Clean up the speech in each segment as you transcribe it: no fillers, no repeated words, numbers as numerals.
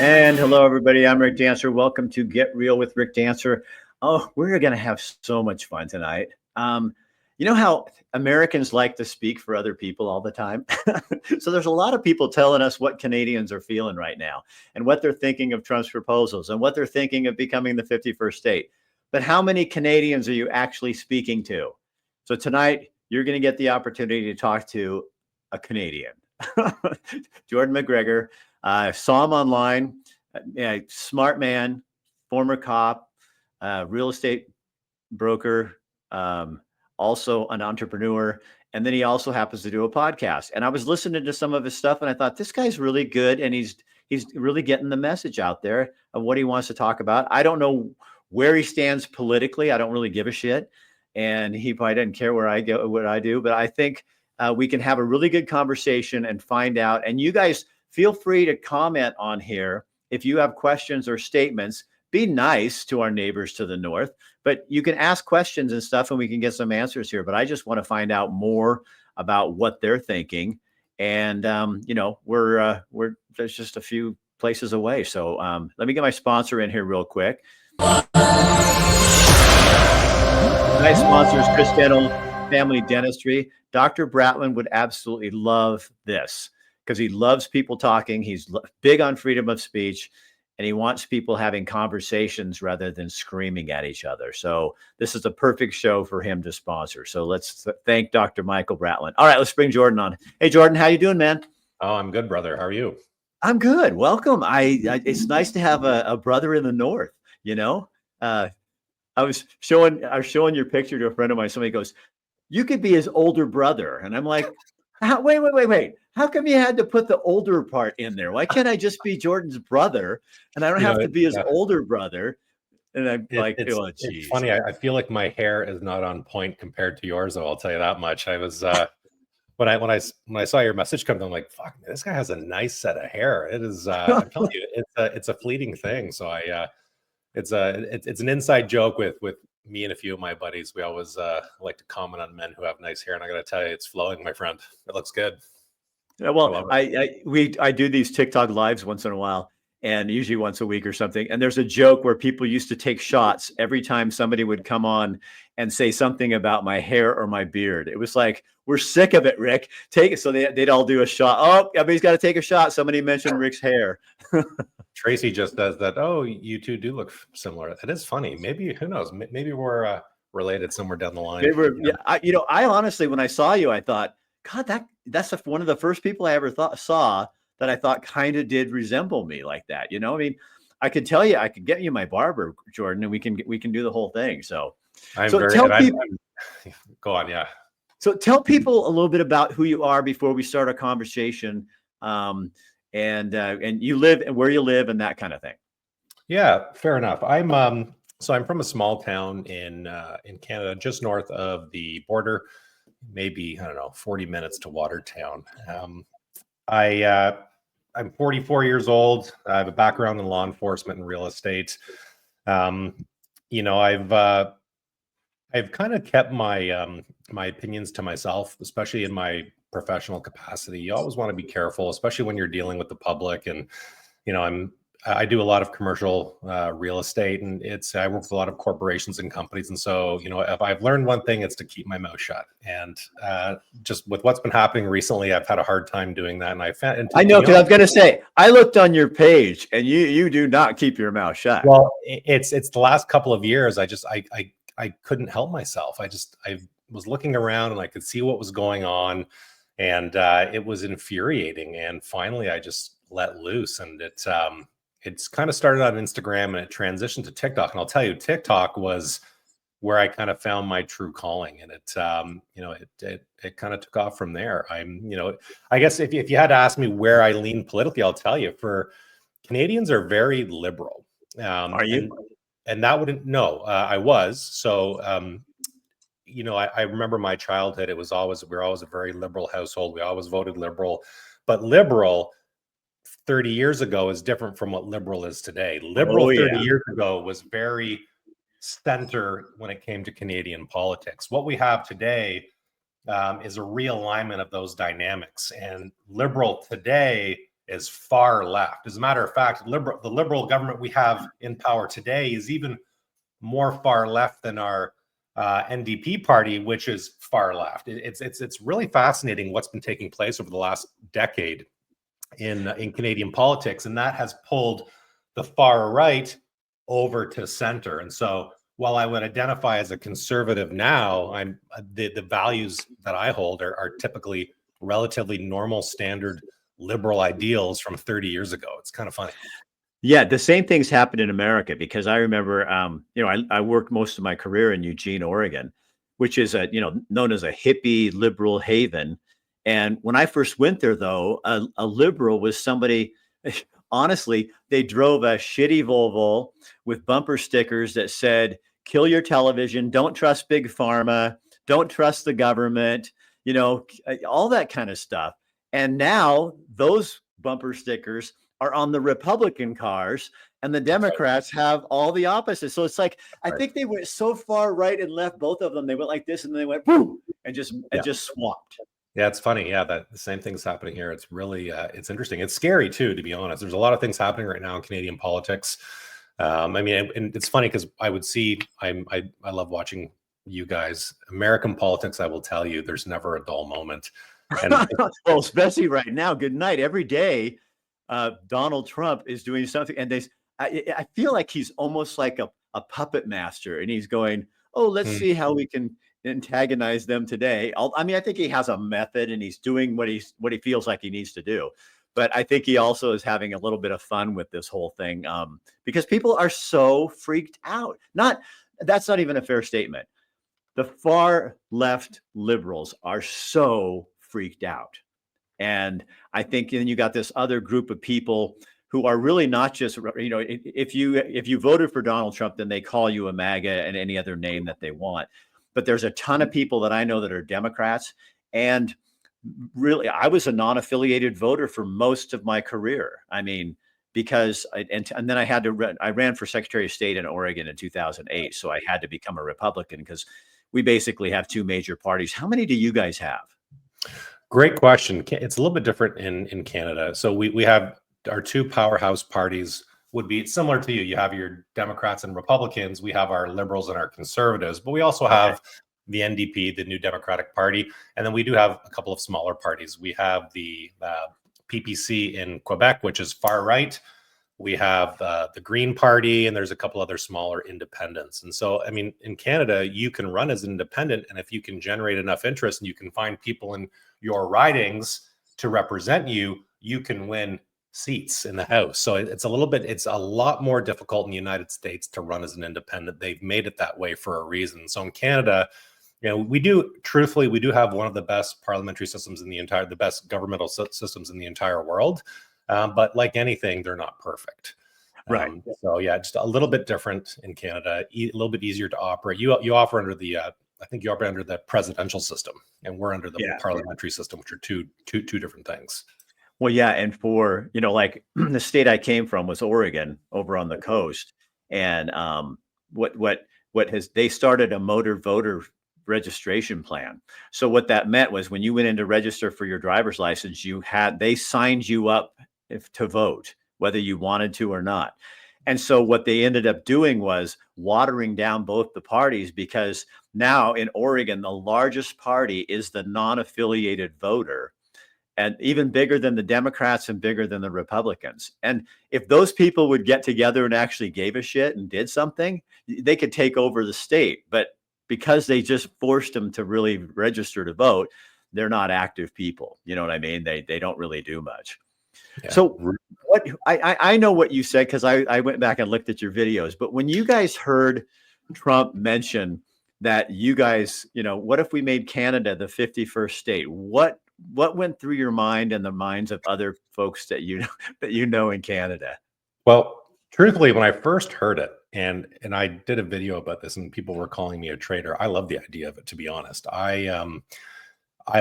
And hello, everybody. I'm Rick Dancer. Welcome to Get Real with Rick Dancer. Oh, we're going to have so much fun tonight. You know how Americans like to speak for other people all the time? So there's a lot of people telling us what Canadians are feeling right now and what they're thinking of Trump's proposals and what they're thinking of becoming the 51st state. But how many Canadians are you actually speaking to? So tonight, you're going to get the opportunity to talk to a Canadian, Jordan McGregor. Saw him online. Smart man, former cop, real estate broker, also an entrepreneur. And then he also happens to do a podcast. And I was listening to some of his stuff and I thought, this guy's really good. And he's really getting the message out there of what he wants to talk about. I don't know where he stands politically. I don't really give a shit. And he probably doesn't care where I go, what I do. But I think we can have a really good conversation and find out. And you guys feel free to comment on here if you have questions or statements. Be nice to our neighbors to the north, but you can ask questions and stuff and we can get some answers here. But I just want to find out more about what they're thinking. And, we're there's just a few places away. So let me get my sponsor in here real quick. My sponsor is Chris Dental Family Dentistry. Dr. Bratland would absolutely love this because he loves people talking. He's big on freedom of speech. And he wants people having conversations rather than screaming at each other. So this is a perfect show for him to sponsor. So let's thank Dr. Michael Bratland. All right, let's bring Jordan on. Hey, Jordan, how you doing, man? Oh, I'm good, brother. How are you? I'm good. Welcome. It's nice to have a brother in the North. You know, I was showing your picture to a friend of mine. Somebody goes, "You could be his older brother," and I'm like, wait. How come you had to put the older part in there? Why can't I just be Jordan's brother and I don't have to be his older brother? And I'm oh, geez. It's funny. I feel like my hair is not on point compared to yours, though. I'll tell you that much. I was when I saw your message come, I'm like, fuck, man, this guy has a nice set of hair. It is. I'm telling you, it's a fleeting thing. So it's an inside joke with me and a few of my buddies. We always like to comment on men who have nice hair, and I got to tell you, it's flowing, my friend. It looks good. Yeah, well, I do these TikTok lives once in a while, and usually once a week or something. And there's a joke where people used to take shots every time somebody would come on and say something about my hair or my beard. It was like, we're sick of it, Rick. Take it. So they'd all do a shot. Oh, everybody's got to take a shot. Somebody mentioned Rick's hair. Tracy just does that. Oh, you two do look similar. It is funny. Maybe, who knows? Maybe we're related somewhere down the line. I honestly, when I saw you, I thought, God, that's one of the first people I ever saw that I thought kind of did resemble me like that. You know, I mean, I could tell you, I could get you my barber, Jordan, and we can do the whole thing. So, go on, yeah. So tell people a little bit about who you are before we start a conversation, and you live and where you live and that kind of thing. Yeah, fair enough. I'm from a small town in Canada, just north of the border. Maybe, I don't know, 40 minutes to Watertown. I'm 44 years old. I have a background in law enforcement and real estate. I've kind of kept my my opinions to myself, especially in my professional capacity. You always want to be careful, especially when you're dealing with the public. And I do a lot of commercial real estate, and I work with a lot of corporations and companies. And so, if I've learned one thing, it's to keep my mouth shut. And just with what's been happening recently, I've had a hard time doing that. And I know, because I was going to say, I looked on your page and you do not keep your mouth shut. Well, it's the last couple of years. I couldn't help myself. I was looking around and I could see what was going on, and it was infuriating. And finally, I just let loose, and it's kind of started on Instagram and it transitioned to TikTok. And I'll tell you, TikTok was where I kind of found my true calling, and it kind of took off from there. I guess if you had to ask me where I lean politically, I'll tell you, for Canadians are very liberal. Are you? And that wouldn't, no, I was. So, I remember my childhood. We were always a very liberal household. We always voted liberal, but liberal 30 years ago is different from what liberal is today. Liberal 30 years ago was very center when it came to Canadian politics. What we have today is a realignment of those dynamics. And liberal today is far left. As a matter of fact, the liberal government we have in power today is even more far left than our NDP party, which is far left. It's really fascinating what's been taking place over the last decade in Canadian politics, and that has pulled the far right over to center. And so, while I would identify as a conservative now, I'm the values that I hold are typically relatively normal, standard liberal ideals from 30 years ago. It's kind of funny. Yeah, the same things happened in America because I remember, I worked most of my career in Eugene, Oregon, which is known as a hippie liberal haven. And when I first went there, though, a liberal was somebody. Honestly, they drove a shitty Volvo with bumper stickers that said, "Kill your television. Don't trust big pharma. Don't trust the government." All that kind of stuff. And now those bumper stickers are on the Republican cars, and the Democrats have all the opposite. So it's like I think they went so far right and left, both of them. They went like this, and then they went boom, and just swapped. Yeah, it's funny. Yeah, that the same thing's happening here. It's really it's interesting. It's scary too, to be honest. There's a lot of things happening right now in Canadian politics. I mean, and it's funny because I would see. I love watching you guys. American politics. I will tell you, there's never a dull moment. And well, especially right now. Good night. Every day, Donald Trump is doing something, and I feel like he's almost like a puppet master, and he's going, "Oh, let's see how we can antagonize them today." I think he has a method, and he's doing what he feels like he needs to do. But I think he also is having a little bit of fun with this whole thing because people are so freaked out. That's not even a fair statement. The far left liberals are so freaked out. And I think then you got this other group of people who are really not just, if you voted for Donald Trump, then they call you a MAGA and any other name that they want. But there's a ton of people that I know that are Democrats. And really, I was a non-affiliated voter for most of my career. I mean, because and then I ran for Secretary of State in Oregon in 2008. So I had to become a Republican because we basically have two major parties. How many do you guys have? Great question. It's a little bit different in Canada. So we have our two powerhouse parties would be similar to you. You have your Democrats and Republicans. We have our liberals and our conservatives, but we also have the NDP, the New Democratic Party. And then we do have a couple of smaller parties. We have the PPC in Quebec, which is far right. We have the Green Party, and there's a couple other smaller independents. And so, I mean, in Canada, you can run as an independent, and if you can generate enough interest and you can find people in your ridings to represent you, you can win seats in the House. So it's a lot more difficult in the United States to run as an independent. They've made it that way for a reason. So in Canada, we do have one of the best parliamentary systems the best governmental systems in the entire world. But like anything, they're not perfect. Right. So yeah, just a little bit different in Canada, a little bit easier to operate. You offer under the, I think you operate under the presidential system, and we're under the parliamentary system, which are two different things. Well, yeah, and for like the state I came from was Oregon, over on the coast, and they started a motor voter registration plan. So what that meant was when you went in to register for your driver's license, they signed you up to vote, whether you wanted to or not. And so what they ended up doing was watering down both the parties, because now in Oregon, the largest party is the non-affiliated voter, and even bigger than the Democrats and bigger than the Republicans. And if those people would get together and actually gave a shit and did something, they could take over the state. But because they just forced them to really register to vote, they're not active people. You know what I mean? They don't really do much. Yeah. So what I know what you said, because I went back and looked at your videos. But when you guys heard Trump mention that you guys, what if we made Canada the 51st state? What went through your mind and the minds of other folks that you know in Canada? Well, truthfully, when I first heard it, and I did a video about this, and people were calling me a traitor. I love the idea of it, to be honest. I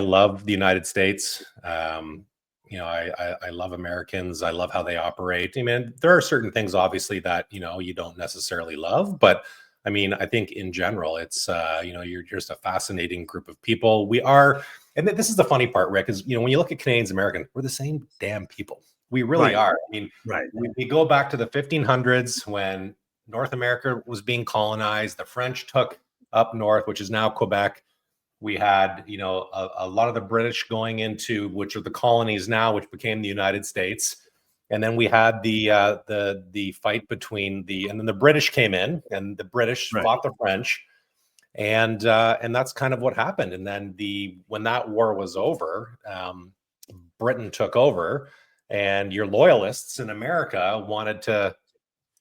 love the United States. I love Americans. I love how they operate. I mean, there are certain things, obviously, that you don't necessarily love, but I mean, I think in general, it's you're just a fascinating group of people. We are, and this is the funny part, Rick, is when you look at Canadians, Americans, we're the same damn people. We really are. I mean, Right. we go back to the 1500s when North America was being colonized. The French took up north, which is now Quebec. We had, you know, a lot of the British going into, which are the colonies now, which became the United States. And then we had the fight between and then the British came in, and the British fought the French, and that's kind of what happened. And then when that war was over, Britain took over, and your loyalists in America wanted to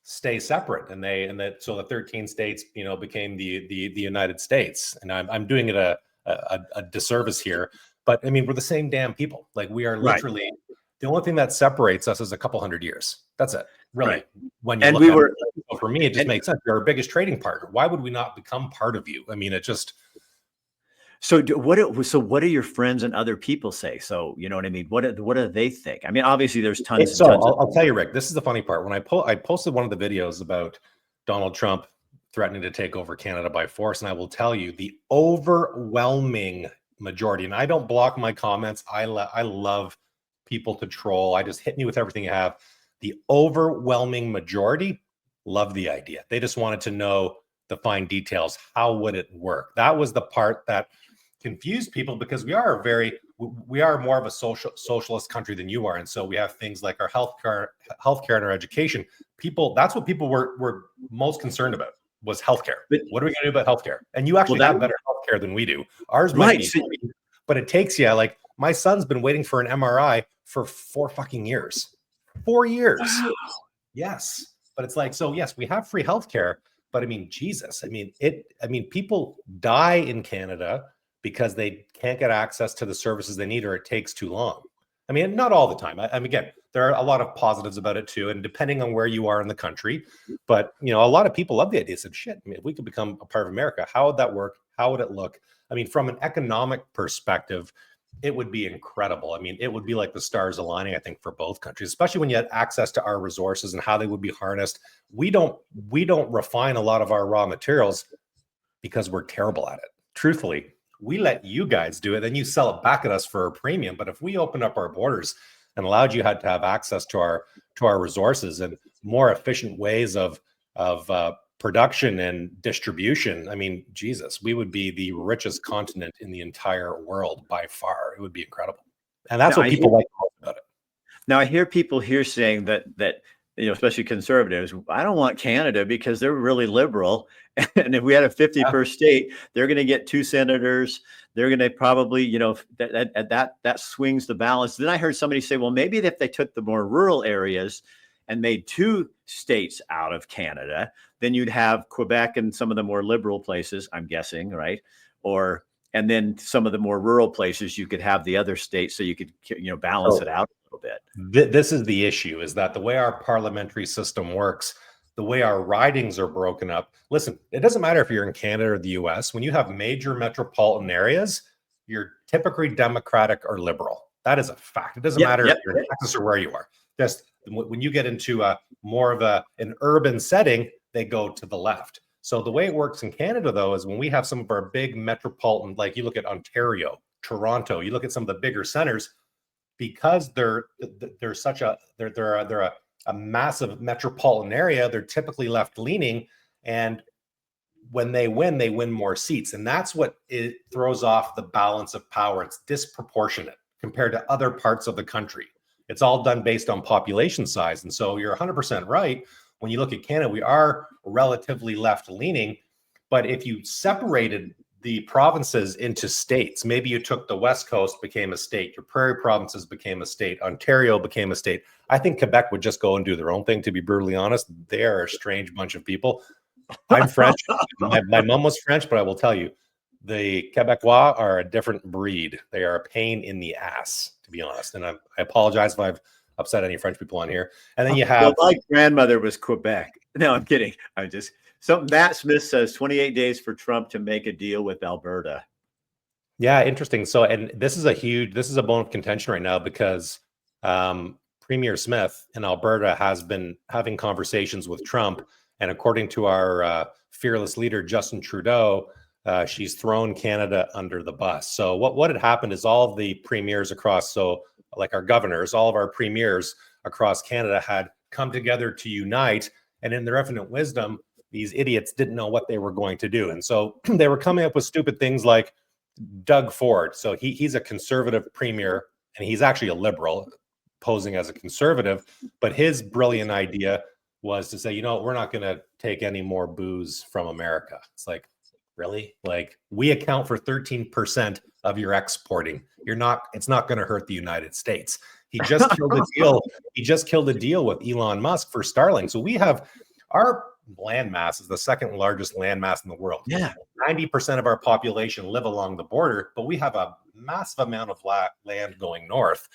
stay separate, and so the 13 states, you know, became the United States. And I'm doing it a disservice here, but I mean, we're the same damn people. Like, we are literally the only thing that separates us is a couple hundred years. That's it, really. When you look at it, so for me, it just makes sense. You're our biggest trading partner. Why would we not become part of you? I mean, it just. So what do your friends and other people say? So, you know what I mean? What do they think? I mean, obviously there's tons. I'll tell you, Rick, this is the funny part. When I posted one of the videos about Donald Trump threatening to take over Canada by force, and I will tell you, the overwhelming majority, and I don't block my comments. I love people to troll. I just hit me with everything you have. The overwhelming majority love the idea. They just wanted to know the fine details. How would it work? That was the part that confused people, because we are more of a socialist country than you are, and so we have things like our healthcare and our education. That's what people were most concerned about, was healthcare. What are we going to do about healthcare? And you actually have better healthcare than we do. Ours might be free, but it takes you, like, my son's been waiting for an MRI for 4 fucking years. 4 years. Wow. Yes. But it's like, so yes, we have free healthcare, but I mean, Jesus, I mean, people die in Canada because they can't get access to the services they need, or it takes too long. I mean, not all the time. I mean, again, there are a lot of positives about it too, and depending on where you are in the country. But, you know, a lot of people love the idea. Said, shit, I mean, if we could become a part of America, how would that work? How would it look? I mean, from an economic perspective, it would be incredible. I mean, it would be like the stars aligning, I think, for both countries, especially when you had access to our resources and how they would be harnessed. We don't refine a lot of our raw materials because we're terrible at it. Truthfully, we let you guys do it, then you sell it back at us for a premium. But if we open up our borders and allowed you to have access to our resources and more efficient ways of production and distribution, I mean, Jesus, we would be the richest continent in the entire world by far. It would be incredible. And that's what people like about it. Now, I hear people here saying that, you know, especially conservatives, I don't want Canada because they're really liberal. And if we had a 51st state, they're going to get 2 senators. They're going to probably, you know, that swings the balance. Then I heard somebody say, well, maybe if they took the more rural areas and made 2 states out of Canada, then you'd have Quebec and some of the more liberal places, I'm guessing, right? And then some of the more rural places, you could have the other states, so you could, you know, balance it out a little bit. This is the issue, is that the way our parliamentary system works, the way our ridings are broken up. Listen, it doesn't matter if you're in Canada or the US. When you have major metropolitan areas, you're typically Democratic or liberal. That is a fact. It doesn't matter if you're in Texas or where you are. Just when you get into more of an urban setting, they go to the left. So the way it works in Canada, though, is when we have some of our big metropolitan, like you look at Ontario, Toronto, you look at some of the bigger centers, because they're a massive metropolitan area, they're typically left leaning, and when they win more seats, and that's what it throws off the balance of power. It's disproportionate compared to other parts of the country. It's all done based on population size. And so you're 100% right. When you look at Canada, we are relatively left leaning, but if you separated the provinces into states, maybe you took the West Coast, became a state, your prairie provinces became a state, Ontario became a state, I think Quebec would just go and do their own thing, to be brutally honest. They are a strange bunch of people. I'm French. My mom was French, but I will tell you, the Quebecois are a different breed. They are a pain in the ass, to be honest. And I apologize if I've upset any French people on here. And then you have... Well, my grandmother was Quebec. No, I'm kidding. So Matt Smith says 28 days for Trump to make a deal with Alberta. Yeah, interesting. So, and this is a bone of contention right now, because Premier Smith in Alberta has been having conversations with Trump. And according to our fearless leader, Justin Trudeau, she's thrown Canada under the bus. So what had happened is all of the premiers across, so like our governors, all of our premiers across Canada had come together to unite, and in their infinite wisdom, these idiots didn't know what they were going to do. And so they were coming up with stupid things like Doug Ford. So he's a conservative premier, and he's actually a liberal posing as a conservative. But his brilliant idea was to say, we're not going to take any more booze from America. It's like, really? Like, we account for 13% of your exporting. It's not going to hurt the United States. He just killed a deal. He just killed a deal with Elon Musk for Starlink. So we have our landmass is the second largest landmass in the world. Yeah. 90% of our population live along the border, but we have a massive amount of land going north.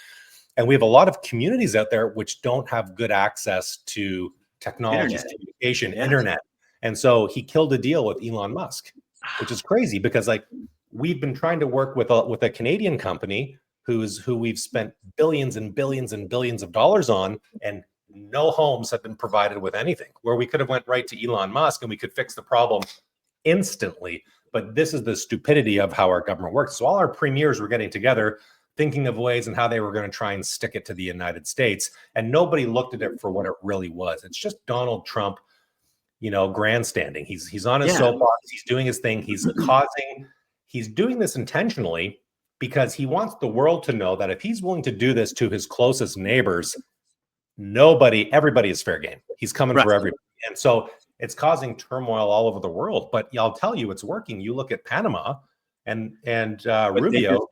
And we have a lot of communities out there which don't have good access to technology, communication, internet. And so he killed a deal with Elon Musk, which is crazy because we've been trying to work with a Canadian company who we've spent billions and billions and billions of dollars on, and no homes have been provided with anything, where we could have went right to Elon Musk and we could fix the problem instantly. But this is the stupidity of how our government works. So all our premiers were getting together, thinking of ways and how they were going to try and stick it to the United States. And nobody looked at it for what it really was. It's just Donald Trump, grandstanding. He's on his soapbox. He's doing his thing. He's doing this intentionally because he wants the world to know that if he's willing to do this to his closest neighbors, everybody is fair game. He's coming for everybody. And so it's causing turmoil all over the world. But I'll tell you, it's working. You look at Panama and Rubio,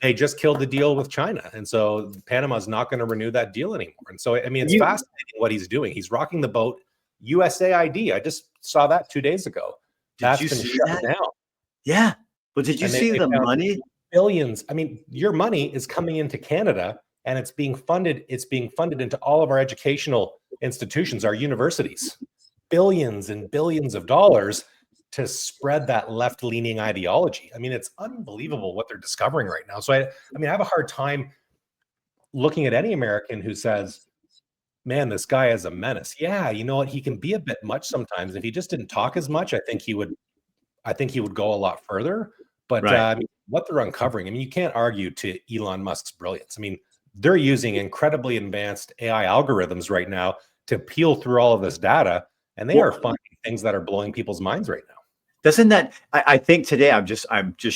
they just killed the deal with China. And so Panama's not going to renew that deal anymore. And so, I mean, it's fascinating what he's doing. He's rocking the boat. USAID. I just saw that 2 days ago. That's been shut down. Yeah. But did you see the money? Billions. I mean, your money is coming into Canada and it's being funded. It's being funded into all of our educational institutions, our universities. Billions and billions of dollars to spread that left-leaning ideology. I mean, it's unbelievable what they're discovering right now. So I have a hard time looking at any American who says, man, this guy is a menace. Yeah, you know what? He can be a bit much sometimes. If he just didn't talk as much, I think he would go a lot further. But what they're uncovering, I mean, you can't argue to Elon Musk's brilliance. I mean, they're using incredibly advanced AI algorithms right now to peel through all of this data, and they are finding things that are blowing people's minds right now. Doesn't that? I think today I'm just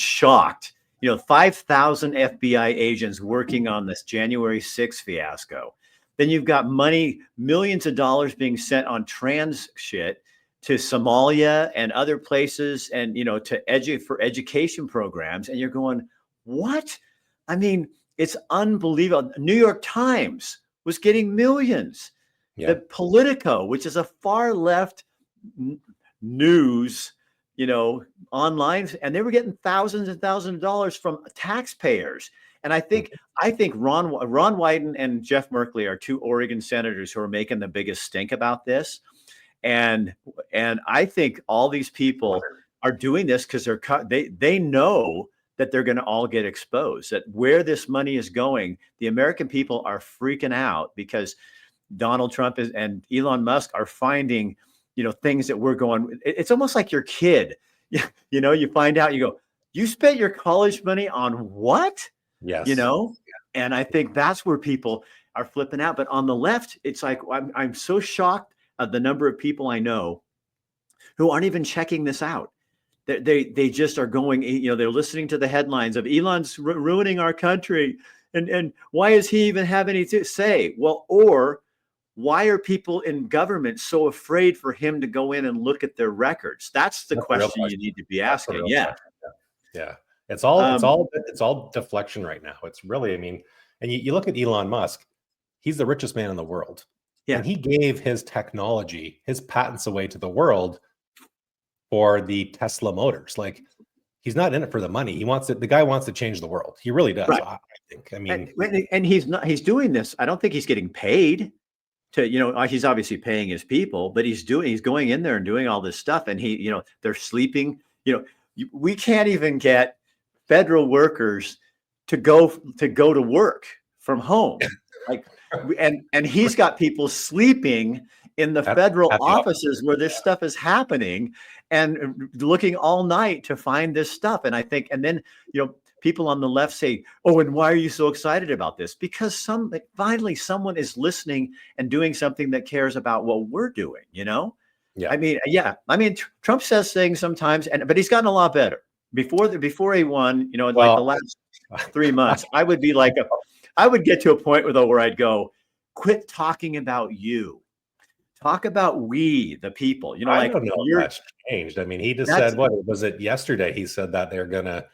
shocked. 5,000 FBI agents working on this January 6th fiasco. Then you've got money, millions of dollars being sent on trans shit to Somalia and other places, and for education programs. And you're going, what? I mean, it's unbelievable. New York Times was getting millions. Yeah. The Politico, which is a far left news, online, and they were getting thousands and thousands of dollars from taxpayers. And I think Ron Wyden and Jeff Merkley are two Oregon senators who are making the biggest stink about this. And I think all these people are doing this because they know that they're going to all get exposed, that where this money is going, the American people are freaking out because Donald Trump and Elon Musk are finding, things that we're going. It's almost like your kid, you find out, you go, you spent your college money on what? Yes. And I think that's where people are flipping out. But on the left, it's like, I'm so shocked at the number of people I know who aren't even checking this out. They just are going, they're listening to the headlines of Elon's ruining our country. And why does he even have anything to say? Well, or why are people in government so afraid for him to go in and look at their records? That's the question you need to be asking. Yeah. Yeah. It's all deflection right now. It's really, and you look at Elon Musk, he's the richest man in the world. Yeah. And he gave his technology, his patents away to the world for the Tesla motors. Like, he's not in it for the money. The guy wants to change the world. He really does. Right. I think. And he's doing this. I don't think he's getting paid to, he's obviously paying his people, but he's going in there and doing all this stuff. And they're sleeping, we can't even get federal workers to go to work from home. And he's got people sleeping in the federal offices where this stuff is happening and looking all night to find this stuff. And I think, and then, people on the left say, "Oh, and why are you so excited about this?" Because finally someone is listening and doing something that cares about what we're doing. Yeah. I mean, yeah. I mean, Trump says things sometimes, but he's gotten a lot better. Before he won, like the Well, last 3 months, I would be like I would get to a point where I'd go, quit talking about you. Talk about we, the people. I Like don't know if that's changed. I mean, he just that's said, what was it yesterday? He said that they're gonna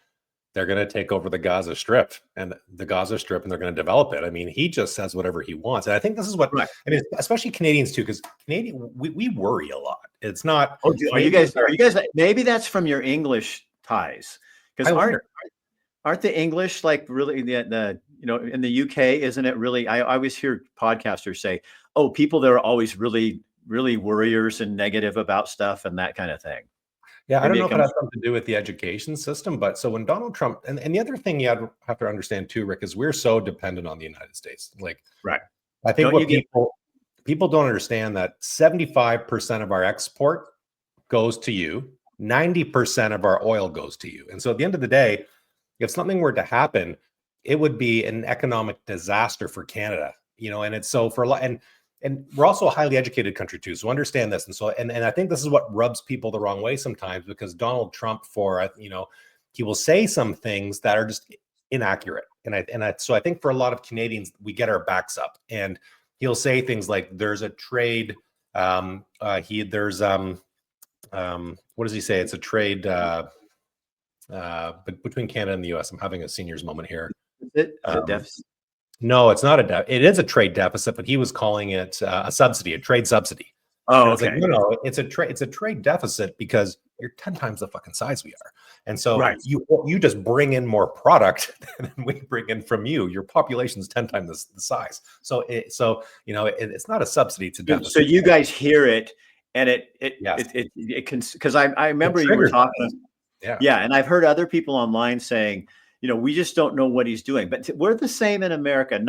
take over the Gaza Strip and they're gonna develop it. I mean, he just says whatever he wants. And I think this is what right. I mean, especially Canadians too, because we worry a lot. It's not Oh, are you Canadians guys? Are you guys? Maybe that's from your English ties, because I wonder. aren't the English like really the in the UK? Isn't it really? I always hear podcasters say, "Oh, people that are always really really worriers and negative about stuff and that kind of thing." Yeah, I don't Maybe know it if it comes. has something to do with the education system, but so when Donald Trump and the other thing you have to understand too, Rick, is we're so dependent on the United States. Like Right. I think Don't you what get people don't understand that 75% of our export goes to you, 90% of our oil goes to you. And so at the end of the day, if something were to happen, it would be an economic disaster for Canada, and it's so for a lot and we're also a highly educated country too. So understand this. And so and I think this is what rubs people the wrong way sometimes because Donald Trump he will say some things that are just inaccurate. So I think for a lot of Canadians, we get our backs up and he'll say things like there's a trade what does he say? It's a trade but between Canada and the US. I'm having a seniors moment here. it Um, deficit? no, it's not it is a trade deficit, but he was calling it a subsidy, a trade subsidy. Oh, And it's like, okay. no, it's a trade deficit because you're 10 times the fucking size we are. And so Right. you just bring in more product than we bring in from you. Your population is 10 times the size. So it's not a subsidy, it's a deficit. So you guys hear it, and Yes. it can, because I remember you were triggers us. talking. Yeah. Yeah, and I've heard other people online saying, we just don't know what he's doing. But we're the same in America.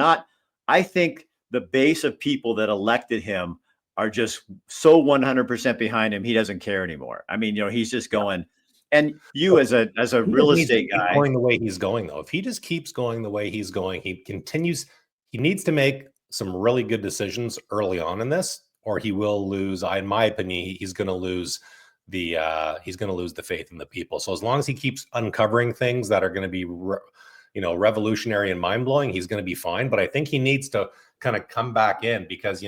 I think the base of people that elected him are just so 100% behind him. He doesn't care anymore. I mean, he's just going. And you, as a He real just needs to estate keep guy, going the way he's going, though. If he just keeps going the way he's going, he needs to make some really good decisions early on in this, or he will lose. In my opinion, he's going to lose the faith in the people. So as long as he keeps uncovering things that are going to be revolutionary and mind-blowing, he's going to be fine. But I think he needs to kind of come back in because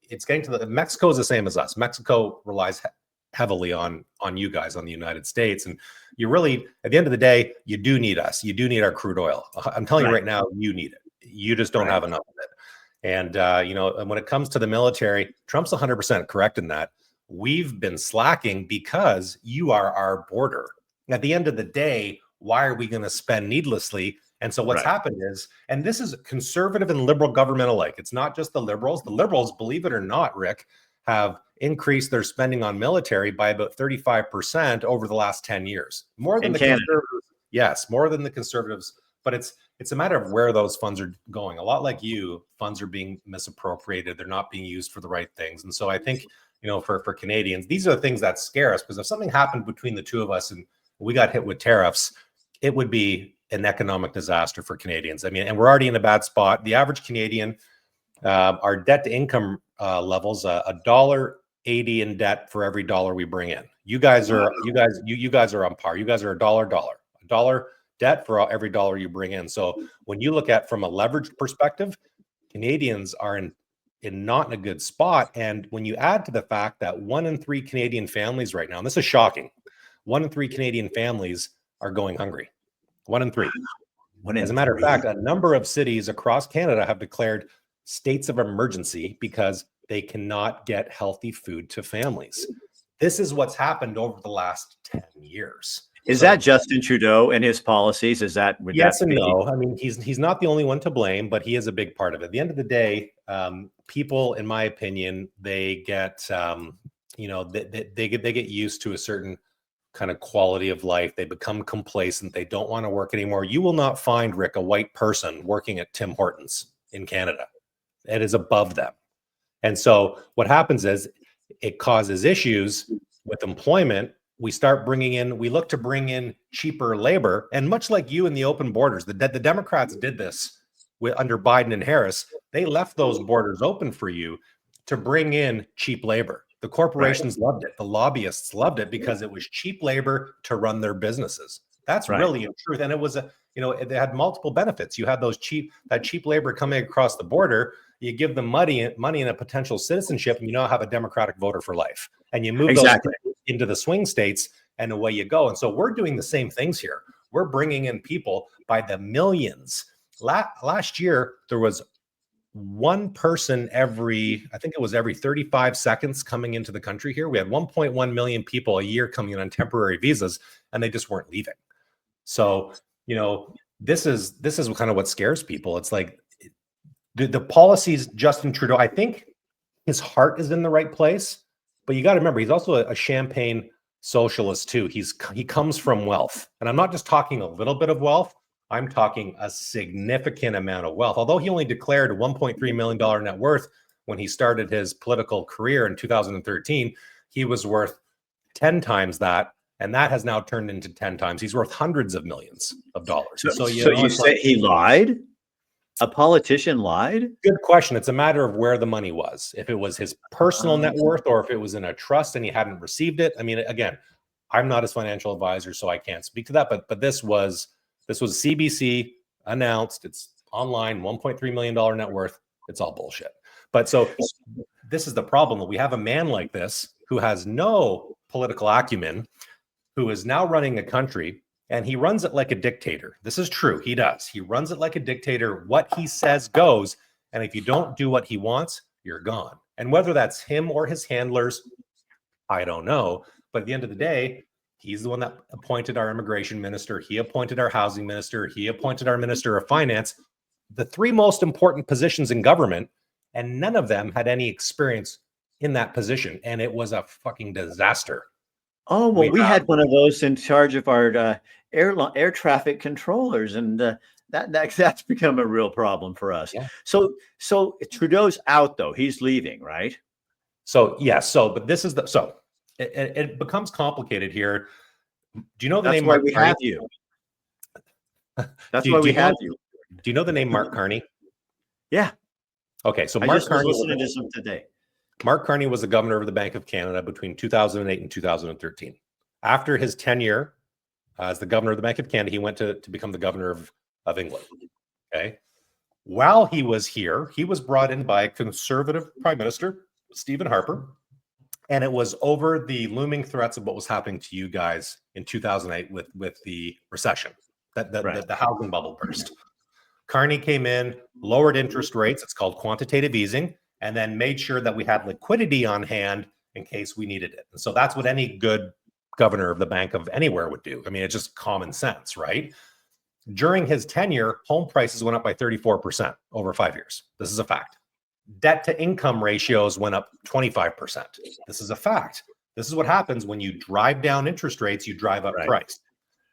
it's getting to Mexico is the same as us. Mexico relies heavily on you guys, on the United States, and you really, at the end of the day, you do need us. You do need our crude oil. I'm telling you right now, you need it. You just don't have enough of it. And and when it comes to the military, Trump's 100% correct in that. We've been slacking because you are our border. At the end of the day, why are we going to spend needlessly? And so what's happened is, and this is conservative and liberal government alike. It's not just the liberals. The liberals, believe it or not, Rick, have increased their spending on military by about 35% over the last 10 years. More than the conservatives. Yes, more than the conservatives. But it's a matter of where those funds are going. A lot like you, funds are being misappropriated. They're not being used for the right things. And so I think, for Canadians, these are the things that scare us, because if something happened between the two of us and we got hit with tariffs, it would be an economic disaster for Canadians. I mean, and we're already in a bad spot. The average Canadian, our debt to income levels, $1.80 in debt for every dollar we bring in. You guys are on par. You guys are a dollar debt for every dollar you bring in. So when you look at from a leverage perspective, Canadians are not in a good spot. And when you add to the fact that 1 in 3 Canadian families right now, and this is shocking, 1 in 3 Canadian families are going hungry. 1 in 3. As a matter of fact, a number of cities across Canada have declared states of emergency because they cannot get healthy food to families. This is what's happened over the last 10 years. Is that Justin Trudeau and his policies? Yes and no. I mean, he's not the only one to blame, but he is a big part of it. At the end of the day, people, in my opinion, they get they get used to a certain kind of quality of life. They become complacent. They don't want to work anymore. You will not find, Rick, a white person working at Tim Hortons in Canada. It is above them. And so what happens is it causes issues with employment we look to bring in cheaper labor. And much like you in the open borders, the Democrats did this under Biden and Harris. They left those borders open for you to bring in cheap labor. The corporations loved it. The lobbyists loved it because it was cheap labor to run their businesses. That's really in truth. And it was it had multiple benefits. You had that cheap labor coming across the border. You give them money and a potential citizenship, and you now have a Democratic voter for life. And you move those into the swing states, and away you go. And so we're doing the same things here. We're bringing in people by the millions. Last year, there was one person every 35 seconds coming into the country here. We had 1.1 million people a year coming in on temporary visas, and they just weren't leaving. So, this is kind of what scares people. It's like the policies, Justin Trudeau, I think his heart is in the right place, but you got to remember, he's also a champagne socialist too. He comes from wealth, and I'm not just talking a little bit of wealth. I'm talking a significant amount of wealth. Although he only declared a $1.3 million net worth when he started his political career in 2013, he was worth 10 times that. And that has now turned into 10 times. He's worth hundreds of millions of dollars. So you say he lied? A politician lied? Good question. It's a matter of where the money was. If it was his personal net worth, or if it was in a trust and he hadn't received it. I mean, again, I'm not his financial advisor, so I can't speak to that. But this was CBC announced. It's online, $1.3 million net worth. It's all bullshit. But so this is the problem, that we have a man like this who has no political acumen, who is now running a country, and he runs it like a dictator. This is true. He does. He runs it like a dictator. What he says goes. And if you don't do what he wants, you're gone. And whether that's him or his handlers, I don't know. But at the end of the day, he's the one that appointed our immigration minister. He appointed our housing minister. He appointed our minister of finance, the three most important positions in government. And none of them had any experience in that position. And it was a fucking disaster. Oh, well, we had one of those in charge of our air traffic controllers, and that's become a real problem for us. Yeah. So Trudeau's out, though. He's leaving, right? So, yes. But this is it becomes complicated here. Do you know the name Mark Carney? Have you. That's why we have you. Do you know the name Mark Carney? Yeah. Okay, so Mark Carney was listening to some today. Mark Carney was the governor of the Bank of Canada between 2008 and 2013. After his tenure as the governor of the Bank of Canada, he went to become the governor of England. Okay. While he was here, he was brought in by Conservative Prime Minister Stephen Harper, and it was over the looming threats of what was happening to you guys in 2008 with the recession, that the housing bubble burst. Carney came in, lowered interest rates. It's called quantitative easing. And then made sure that we had liquidity on hand in case we needed it. And so that's what any good governor of the Bank of anywhere would do. I mean, it's just common sense, right? During his tenure, home prices went up by 34% over 5 years. This is a fact. Debt to income ratios went up 25%. This is a fact. This is what happens when you drive down interest rates, you drive up price.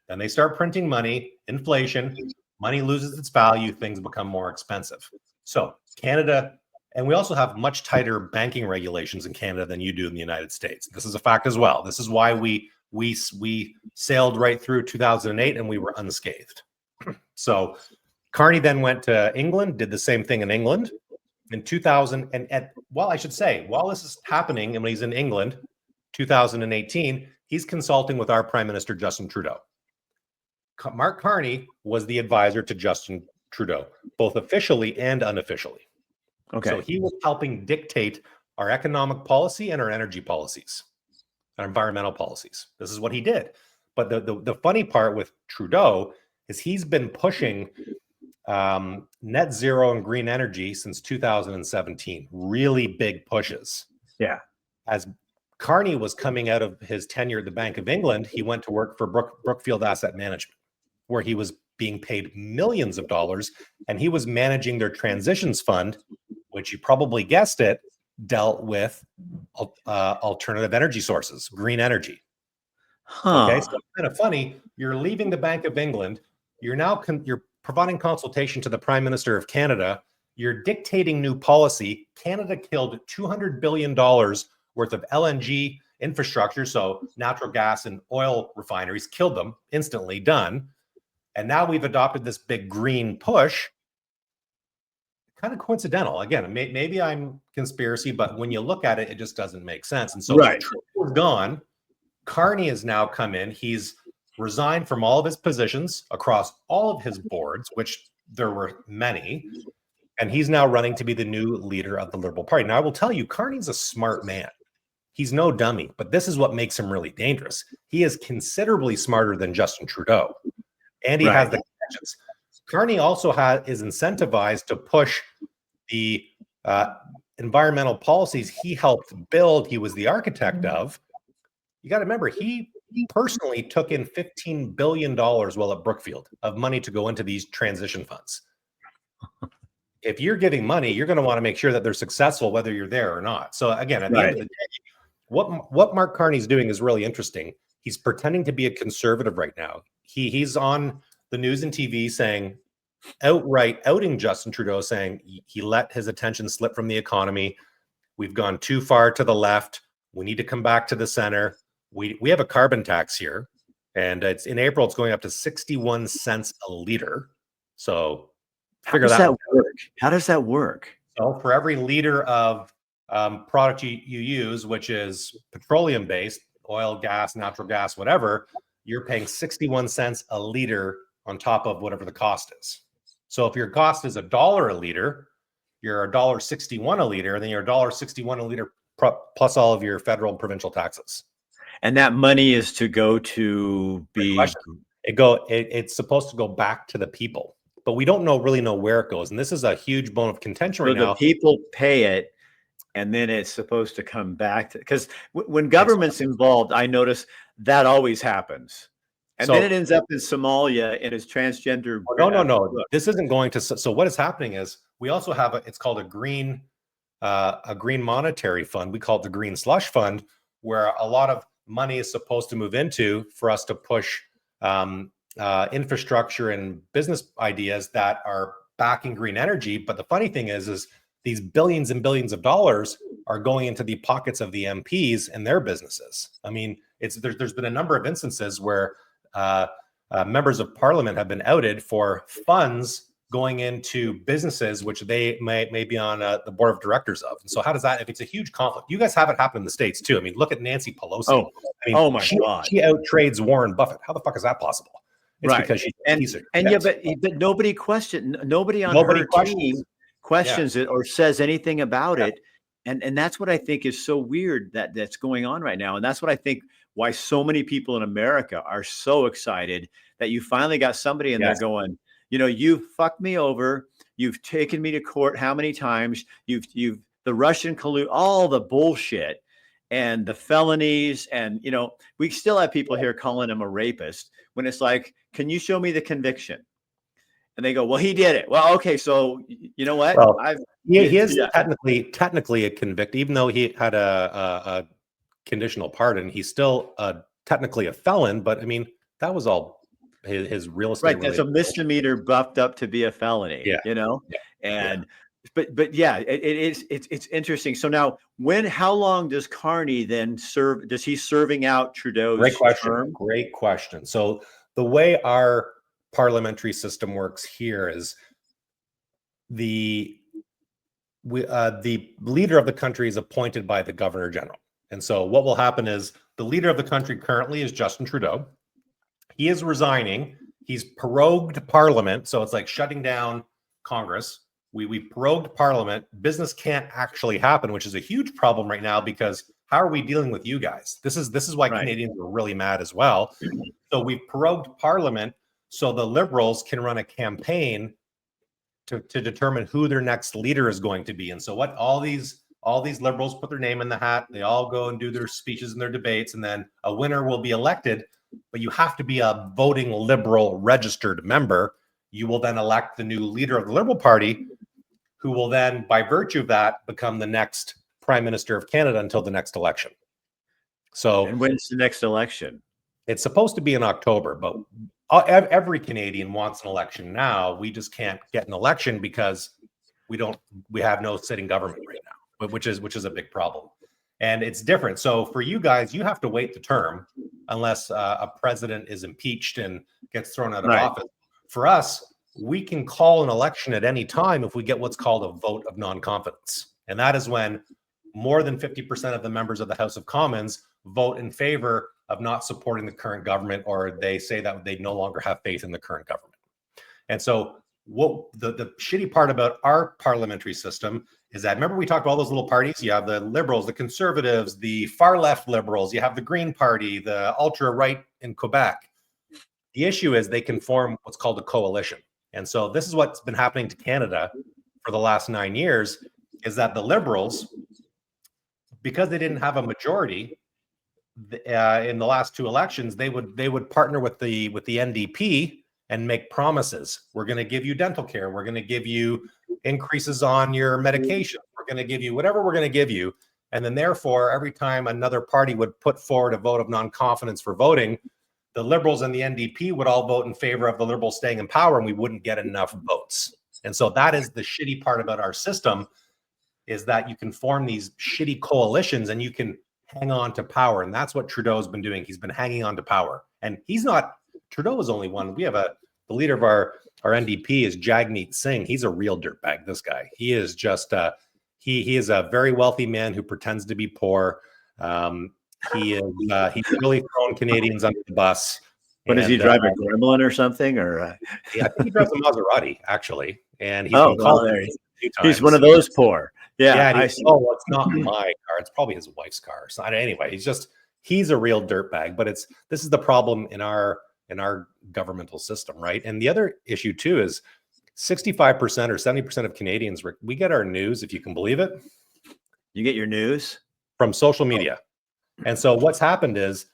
Then they start printing money, inflation, money loses its value, things become more expensive. So Canada. And we also have much tighter banking regulations in Canada than you do in the United States. This is a fact as well. This is why we sailed right through 2008 and we were unscathed. So Carney then went to England, did the same thing in England in 2000. While this is happening and when he's in England, 2018, he's consulting with our Prime Minister, Justin Trudeau. Mark Carney was the advisor to Justin Trudeau, both officially and unofficially. Okay. So he was helping dictate our economic policy and our energy policies, our environmental policies. This is what he did. But the funny part with Trudeau is he's been pushing net zero and green energy since 2017. Really big pushes. Yeah. As Carney was coming out of his tenure at the Bank of England, he went to work for Brookfield Asset Management, where he was being paid millions of dollars, and he was managing their transitions fund, which you probably guessed it, dealt with alternative energy sources, green energy. Okay, so it's kind of funny. You're leaving the Bank of England. You're now you're providing consultation to the Prime Minister of Canada. You're dictating new policy. Canada killed $200 billion worth of LNG infrastructure. So natural gas and oil refineries killed them instantly, done. And now we've adopted this big green push. Kind of coincidental. Again, maybe I'm conspiracy, but when you look at it, it just doesn't make sense. And so Right. Trudeau is gone. Carney has now come in. He's resigned from all of his positions across all of his boards, which there were many. And he's now running to be the new leader of the Liberal Party. Now, I will tell you, Carney's a smart man. He's no dummy, but this is what makes him really dangerous. He is considerably smarter than Justin Trudeau, and he has the connections. Carney also is incentivized to push the environmental policies he helped build. He was the architect of. You got to remember, he personally took in $15 billion while at Brookfield of money to go into these transition funds. If you're giving money, you're going to want to make sure that they're successful, whether you're there or not. So again, at the end of the day, what Mark Carney's doing is really interesting. He's pretending to be a conservative right now. He's on the news and TV saying, outright outing Justin Trudeau, saying he let his attention slip from the economy. We've gone too far to the left. We need to come back to the center. We have a carbon tax here, and it's in April. It's going up to 61 cents a liter. So how does that work? How does that work? So for every liter of product you use, which is petroleum based, oil, gas, natural gas, whatever, you're paying 61 cents a liter on top of whatever the cost is. So if your cost is $1 a liter, you're $1.61 a liter, and then you're $1.61 a liter plus all of your federal and provincial taxes. And that money is to go to be it's supposed to go back to the people, but we don't really know where it goes. And this is a huge bone of contention right now. The people pay it, and then it's supposed to come back to, because when government's involved, I notice that always happens. And then it ends up in Somalia and is transgender. No. This isn't going to. So what is happening is we also have it's called a green monetary fund. We call it the green slush fund, where a lot of money is supposed to move into for us to push infrastructure and business ideas that are backing green energy. But the funny thing is these billions and billions of dollars are going into the pockets of the MPs and their businesses. I mean, there's been a number of instances where members of parliament have been outed for funds going into businesses which they may be on the board of directors of. And so how does that, if it's a huge conflict, you guys have it happen in the States too. I mean, look at Nancy Pelosi. My God. She outtrades Warren Buffett. How the fuck is that possible? It's because she's a teaser. But nobody on her team questions it or says anything about it. And that's what I think is so weird that's going on right now. And that's what I think why so many people in America are so excited that you finally got somebody in there going, you fucked me over. You've taken me to court how many times? You've the Russian collude, all the bullshit and the felonies. And, we still have people here calling him a rapist when it's like, can you show me the conviction? And they go, well, he did it. Well, okay. So you know what? Well, he is technically a convict, even though he had a conditional pardon. He's still technically a felon, but I mean, that was all his real estate. Right. That's a misdemeanor buffed up to be a felony, and but it's interesting. So now how long does Carney then serve? Does he serving out Trudeau's term? Great question. So the way our parliamentary system works here is the leader of the country is appointed by the governor general. And so what will happen is the leader of the country currently is Justin Trudeau. He is resigning. He's prorogued parliament. So it's like shutting down Congress. We prorogued parliament. Business can't actually happen, which is a huge problem right now, because how are we dealing with you guys? This is why Canadians are really mad as well. So we've prorogued parliament so the Liberals can run a campaign to determine who their next leader is going to be. And so what all these Liberals put their name in the hat, they all go and do their speeches and their debates, and then a winner will be elected, but you have to be a voting Liberal registered member. You will then elect the new leader of the Liberal Party, who will then, by virtue of that, become the next Prime Minister of Canada until the next election. So, and when's the next election? It's supposed to be in October, but every Canadian wants an election now. We just can't get an election because we have no sitting government right now, which is a big problem. And it's different. So for you guys, you have to wait the term unless a president is impeached and gets thrown out of office. For us, we can call an election at any time if we get what's called a vote of non-confidence. And that is when more than 50% of the members of the House of Commons vote in favor of not supporting the current government, or they say that they no longer have faith in the current government. And so what the shitty part about our parliamentary system is that, remember we talked about all those little parties? You have the Liberals, the Conservatives, the far left Liberals, you have the Green Party, the ultra right in Quebec. The issue is they can form what's called a coalition. And so this is what's been happening to Canada for the last 9 years, is that the Liberals, because they didn't have a majority in the last 2 elections, they would partner with the NDP and make promises. We're going to give you dental care. We're going to give you increases on your medication. We're going to give you whatever we're going to give you. And then therefore, every time another party would put forward a vote of non-confidence for voting, the Liberals and the NDP would all vote in favor of the Liberals staying in power, and we wouldn't get enough votes. And so that is the shitty part about our system, is that you can form these shitty coalitions and you can hang on to power. And that's what Trudeau's been doing. He's been hanging on to power. And Trudeau is only one. We have the leader of our NDP is Jagmeet Singh. He's a real dirtbag, this guy. He is just, he is a very wealthy man who pretends to be poor. He's really thrown Canadians under the bus. What, does he drive a Gremlin or something? Or yeah, I think he drives a Maserati, actually. And he's he's one of those poor. Yeah. Well, it's not my car. It's probably his wife's car. So anyway, he's a real dirtbag. But this is the problem in our governmental system, right? And the other issue too is 65% or 70% of Canadians, we get our news, if you can believe it. You get your news from social media. And so what's happened is,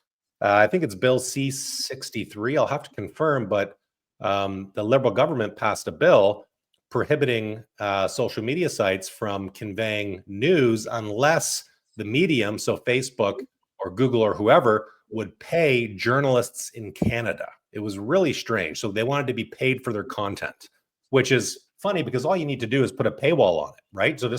I think it's Bill C-63. I'll have to confirm, but the Liberal government passed a bill prohibiting social media sites from conveying news unless the medium, so Facebook or Google or whoever, would pay journalists in Canada. It was really strange. So they wanted to be paid for their content, which is funny because all you need to do is put a paywall on it, right? So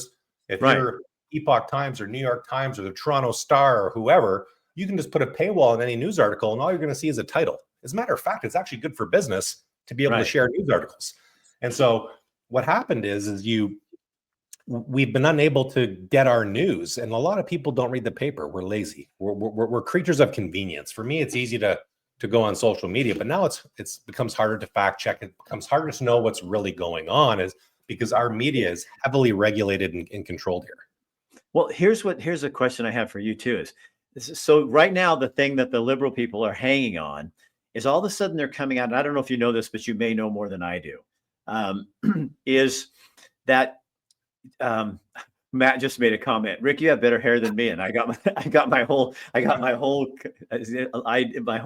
if you're Epoch Times or New York Times or the Toronto Star or whoever, you can just put a paywall on any news article and all you're going to see is a title. As a matter of fact, it's actually good for business to be able to share news articles. And so what happened is we've been unable to get our news, and a lot of people don't read the paper. We're lazy. We're creatures of convenience. For me, it's easy to go on social media, but now it's becomes harder to fact check. It becomes harder to know what's really going on, is because our media is heavily regulated and controlled here. Well, here's a question I have for you too. So right now, the thing that the Liberal people are hanging on is all of a sudden they're coming out, and I don't know if you know this, but you may know more than I do, is that Matt just made a comment. Rick, you have better hair than me, and my whole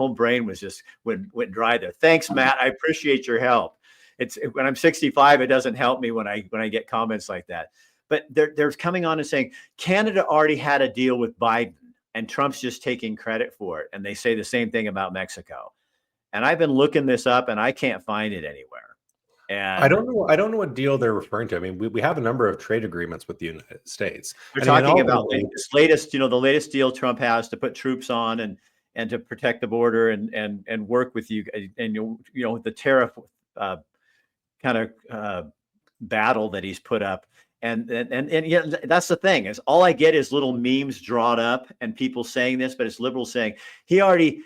brain was just went dry there. Thanks, Matt. I appreciate your help. It's when I'm 65, it doesn't help me when I get comments like that. But they're coming on and saying Canada already had a deal with Biden, and Trump's just taking credit for it. And they say the same thing about Mexico. And I've been looking this up, and I can't find it anywhere. And I don't know what deal they're referring to. I mean, we have a number of trade agreements with the United States. They're talking about this latest, the latest deal Trump has to put troops on and to protect the border and work with you, and the tariff kind of battle that he's put up. And yeah, that's the thing, is all I get is little memes drawn up and people saying this, but it's liberals saying he already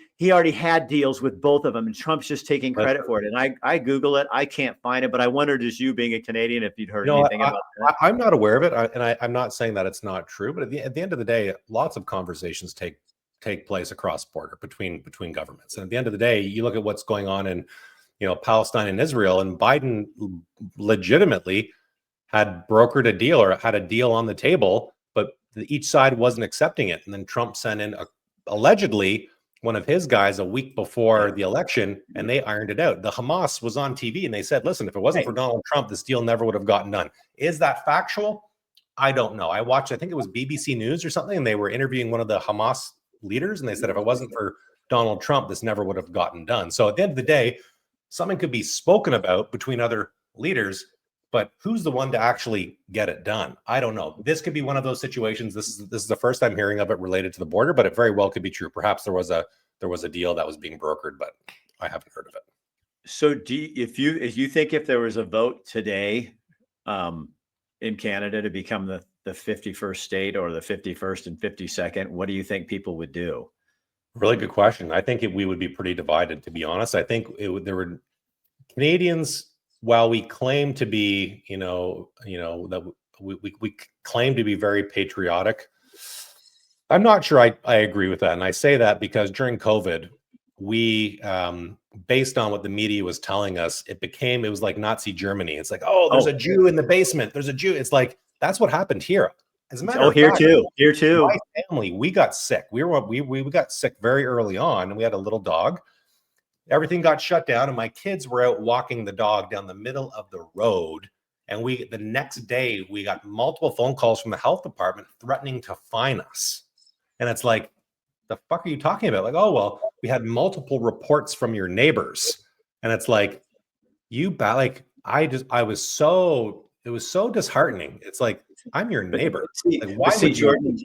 had deals with both of them, and Trump's just taking credit for it. And I Google it, I can't find it, but I wondered, as you being a Canadian, if you'd heard anything about that. I'm not aware of it, I'm not saying that it's not true, but at the end of the day, lots of conversations take place across border between governments. And at the end of the day, you look at what's going on in Palestine and Israel, and Biden legitimately had brokered a deal or had a deal on the table, but each side wasn't accepting it. And then Trump sent in allegedly one of his guys a week before the election, and they ironed it out. The Hamas was on TV and they said, listen, if it wasn't for Donald Trump, this deal never would have gotten done. Is that factual? I don't know. I think it was BBC News or something, and they were interviewing one of the Hamas leaders, and they said, if it wasn't for Donald Trump, this never would have gotten done. So at the end of the day, something could be spoken about between other leaders, but who's the one to actually get it done? I don't know. This could be one of those situations. This is the first I'm hearing of it related to the border, but it very well could be true. Perhaps there was a deal that was being brokered, but I haven't heard of it. So if you think if there was a vote today in Canada to become the 51st state or the 51st and 52nd, what do you think people would do? Really good question. I think we would be pretty divided, to be honest. I think there were Canadians, while we claim to be, that we claim to be very patriotic. I'm not sure I agree with that. And I say that because during COVID, we, based on what the media was telling us, it was like Nazi Germany. It's like, oh, there's a Jew in the basement. There's a Jew. It's like, that's what happened here. As a matter of here fact, too. My family, we got sick. We got sick very early on, and we had a little dog. Everything got shut down, and my kids were out walking the dog down the middle of the road. And the next day, we got multiple phone calls from the health department threatening to fine us. And it's like, the fuck are you talking about? Like, oh, well, we had multiple reports from your neighbors. And it's like, it was so disheartening. It's like, I'm your neighbor. Like, why would Jordan,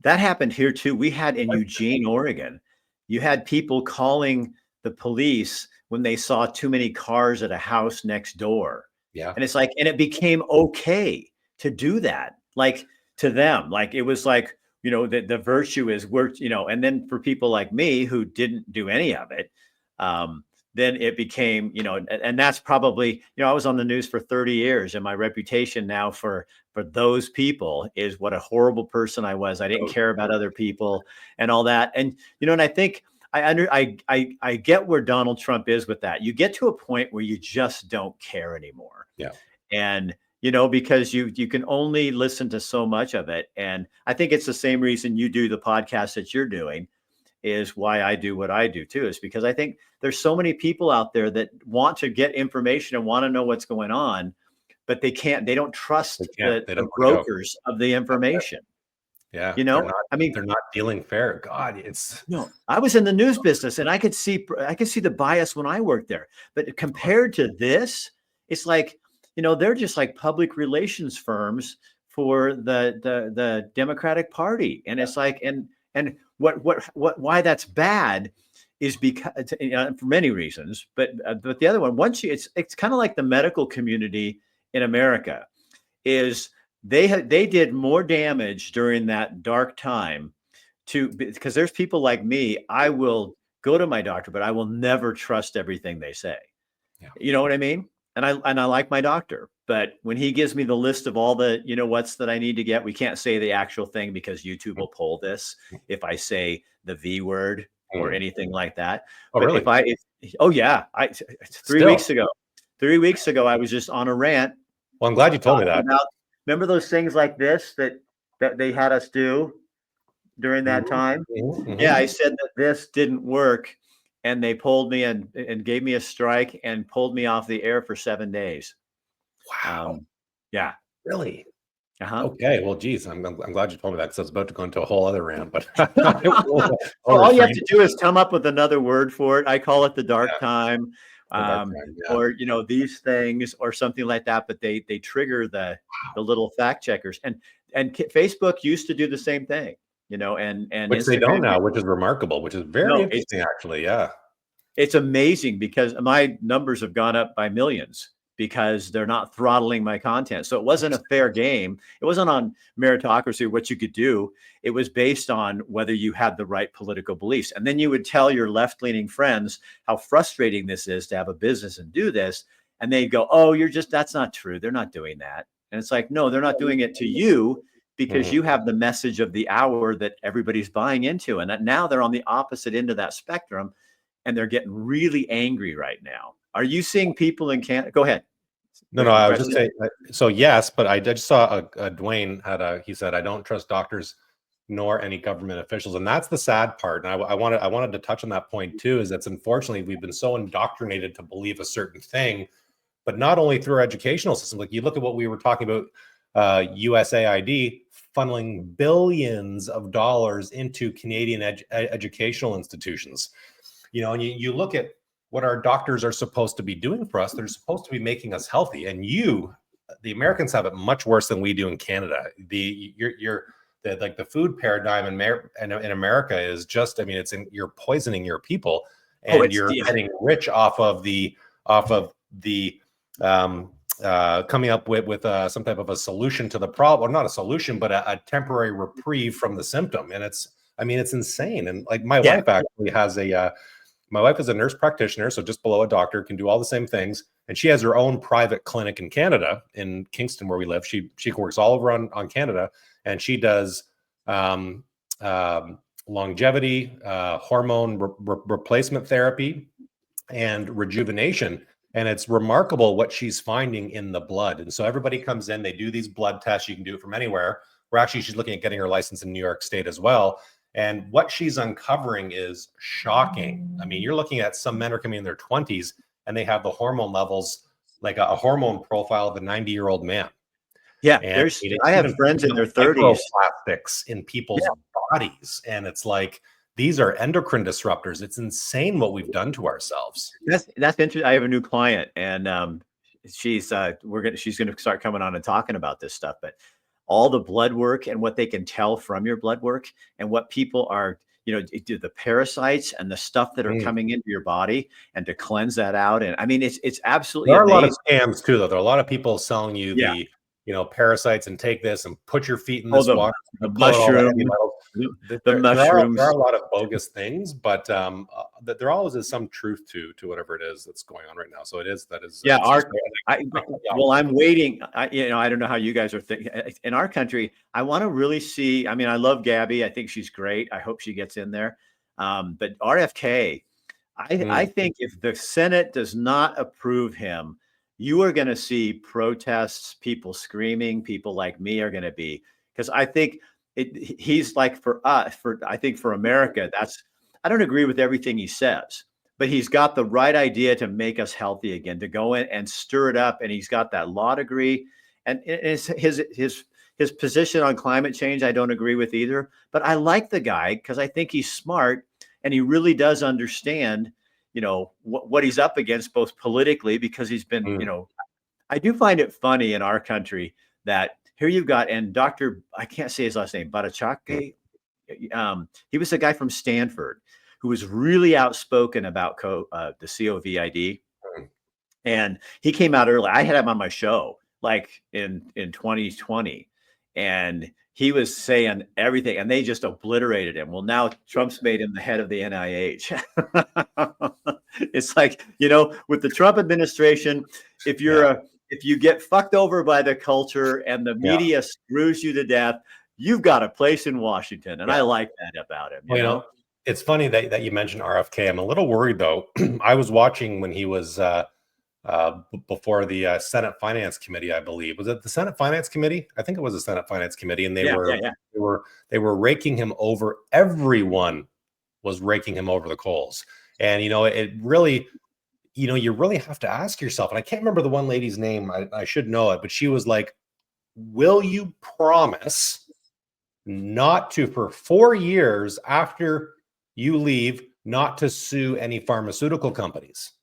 that happened here too. We had in Eugene, Oregon, you had people calling the police when they saw too many cars at a house next door. Yeah. And it's like, and it became okay to do that. Like, to them, like, it was like, the virtue is worth, and then for people like me who didn't do any of it, then it became, and that's probably, I was on the news for 30 years, and my reputation now for those people is what a horrible person I was. I didn't care about other people and all that. And, and I think I get where Donald Trump is with that. You get to a point where you just don't care anymore. Yeah. And, because you can only listen to so much of it. And I think it's the same reason you do the podcast that you're doing, is why I do what I do too, is because I think there's so many people out there that want to get information and want to know what's going on, but they don't trust the brokers of the information. Yeah. They're not dealing fair. God, I was in the news business, and I could see the bias when I worked there, but compared to this, it's like, they're just like public relations firms for the Democratic Party. And it's like, and why that's bad is because, for many reasons, but the other one, it's kind of like the medical community in America is they did more damage during that dark time because there's people like me. I will go to my doctor, but I will never trust everything they say. Yeah. You know what I mean? And I like my doctor, but when he gives me the list of all the, what's that I need to get, we can't say the actual thing because YouTube will pull this if I say the V word or anything like that. Oh, but really? Yeah. 3 weeks ago, I was just on a rant. Well, I'm glad you told me that. Remember those things like this that they had us do during that time? Mm-hmm. Yeah, I said that this didn't work. And they pulled me and gave me a strike and pulled me off the air for 7 days. Wow. Yeah. Really? Uh-huh. Okay. Well, geez, I'm glad you told me that, because I was about to go into a whole other rant. But all you have to do is come up with another word for it. I call it the dark time, or these things or something like that. But they trigger the little fact checkers, and Facebook used to do the same thing. And which they don't now, which is remarkable, which is very interesting, actually. Yeah. It's amazing because my numbers have gone up by millions because they're not throttling my content. So it wasn't a fair game. It wasn't on meritocracy, what you could do. It was based on whether you had the right political beliefs. And then you would tell your left-leaning friends how frustrating this is to have a business and do this. And they'd go, oh, that's not true. They're not doing that. And it's like, no, they're not doing it to you, because you have the message of the hour that everybody's buying into. And that now they're on the opposite end of that spectrum, and they're getting really angry right now. Are you seeing people in Canada? Go ahead. No, I was just saying, so yes, but I just saw Dwayne he said, I don't trust doctors nor any government officials. And that's the sad part. And I wanted to touch on that point too, is that's unfortunately, we've been so indoctrinated to believe a certain thing, but not only through our educational system. Like, you look at what we were talking about, USAID funneling billions of dollars into Canadian educational institutions, and you look at what our doctors are supposed to be doing for us. They're supposed to be making us healthy. And you, the Americans have it much worse than we do in Canada. Like the food paradigm in America is just, I mean, you're poisoning your people, and you're getting rich off of the coming up with some type of a solution to the problem, or not a solution, but a temporary reprieve from the symptom. And it's insane. And like my wife actually has my wife is a nurse practitioner, so just below a doctor, can do all the same things. And she has her own private clinic in Canada, in Kingston, where we live. She works all over on Canada, and she does longevity, hormone replacement therapy, and rejuvenation. And it's remarkable what she's finding in the blood. And so everybody comes in, they do these blood tests. You can do it from anywhere. She's looking at getting her license in New York State as well. And what she's uncovering is shocking. I mean, you're looking at some men are coming in their 20s and they have the hormone levels, like a hormone profile of a 90-year-old man. Yeah, I have friends in their 30s. Plastics in people's bodies. And it's like, these are endocrine disruptors. It's insane what we've done to ourselves. That's interesting. I have a new client, and she's going to start coming on and talking about this stuff. But all the blood work and what they can tell from your blood work, and what people are, do the parasites and the stuff that are coming into your body, and to cleanse that out. And I mean, it's absolutely there are amazing. A lot of scams too, though. There are a lot of people selling you the parasites, and take this and put your feet in this water. The mushroom. There are a lot of bogus things, but there always is some truth to whatever it is that's going on right now. So that is. Yeah. I'm waiting. I don't know how you guys are thinking. In our country, I want to really see. I mean, I love Gabby. I think she's great. I hope she gets in there. But RFK, I think if the Senate does not approve him, you are going to see protests, people screaming. People like me are going to be, because I think he's like, for us, I think for America, I don't agree with everything he says, but he's got the right idea to make us healthy again, to go in and stir it up. And he's got that law degree, and his position on climate change, I don't agree with either, but I like the guy because I think he's smart, and he really does understand what he's up against, both politically, because he's been, I do find it funny in our country that here you've got, and Dr. I can't say his last name, Barachake. He was a guy from Stanford who was really outspoken about the COVID. And he came out early. I had him on my show, like in 2020. And he was saying everything, and they just obliterated him. Well, now Trump's made him the head of the NIH. It's like, with the Trump administration, if you get fucked over by the culture and the media screws you to death, you've got a place in Washington. And I like that about him. You know? It's funny that you mentioned RFK. I'm a little worried, though. I was watching when he was before the Senate Finance Committee, I believe. Was it the Senate Finance Committee? I think it was the Senate Finance Committee, and they were raking him over. Everyone was raking him over the coals, and it really, you really have to ask yourself. And I can't remember the one lady's name. I should know it, but she was like, "Will you promise not to, for 4 years after you leave, not to sue any pharmaceutical companies?"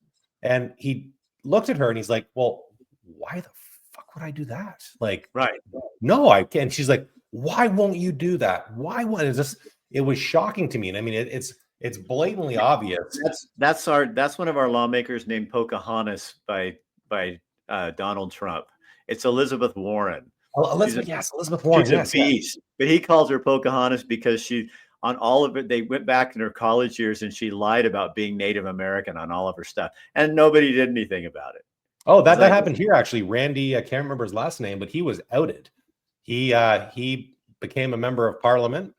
And he looked at her and he's like, "Well, why the fuck would I do that? Like, right? No, I can't." And she's like, "Why won't you do that? Why won't it?" It was shocking to me. And I mean, it's blatantly obvious. That's one of our lawmakers named Pocahontas by Donald Trump. It's Elizabeth Warren. Elizabeth Warren. She's a beast, but he calls her Pocahontas because on all of it, they went back in her college years and she lied about being Native American on all of her stuff, and nobody did anything about it. Oh, that happened here, actually. Randy, I can't remember his last name, but he was outed. He became a member of parliament,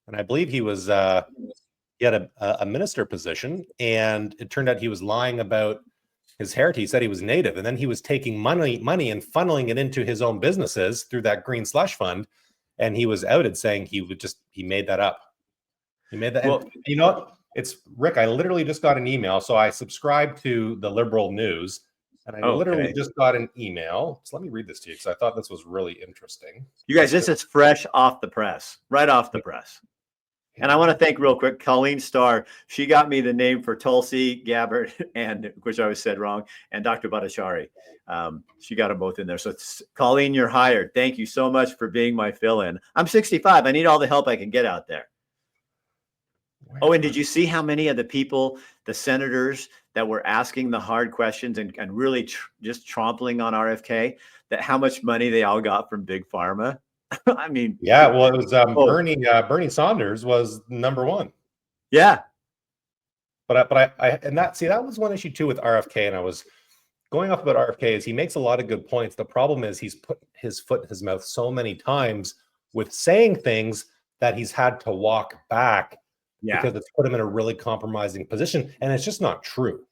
and I believe he had a minister position, and it turned out he was lying about his heritage. He said he was Native, and then he was taking money and funneling it into his own businesses through that green slush fund, and he was outed saying he made that up. He made that. Well, and you know what? It's Rick. I literally just got an email. So I subscribe to the Liberal News, and I literally just got an email. So let me read this to you because I thought this was really interesting. You guys, this is fresh off the press, right off the press. And I want to thank real quick Colleen Starr. She got me the name for Tulsi Gabbard, and which I was said wrong, and Dr. Bhattacharya. She got them both in there. So Colleen, you're hired. Thank you so much for being my fill-in. I'm 65. I need all the help I can get out there. Oh, and did you see how many of the people, the senators that were asking the hard questions and really just trampling on RFK, that how much money they all got from Big Pharma? I mean, yeah, well, it was Bernie Sanders was number one. Yeah. But that was one issue too with RFK, and I was going off about RFK is he makes a lot of good points. The problem is he's put his foot in his mouth so many times with saying things that he's had to walk back because it's put him in a really compromising position, and it's just not true.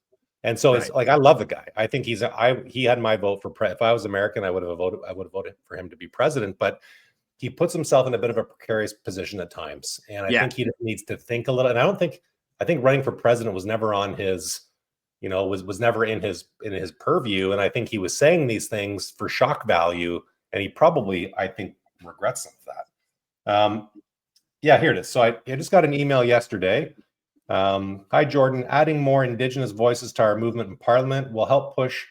And so it's like, I love the guy. I think he had my vote for if I was American, I would have voted for him to be president, but he puts himself in a bit of a precarious position at times. And I think he needs to think a little, and I think running for president was never on his, was never in his purview. And I think he was saying these things for shock value, and he probably, I think, regrets some of that. Yeah, here it is. So I just got an email yesterday. Hi, Jordan. Adding more Indigenous voices to our movement in Parliament will help push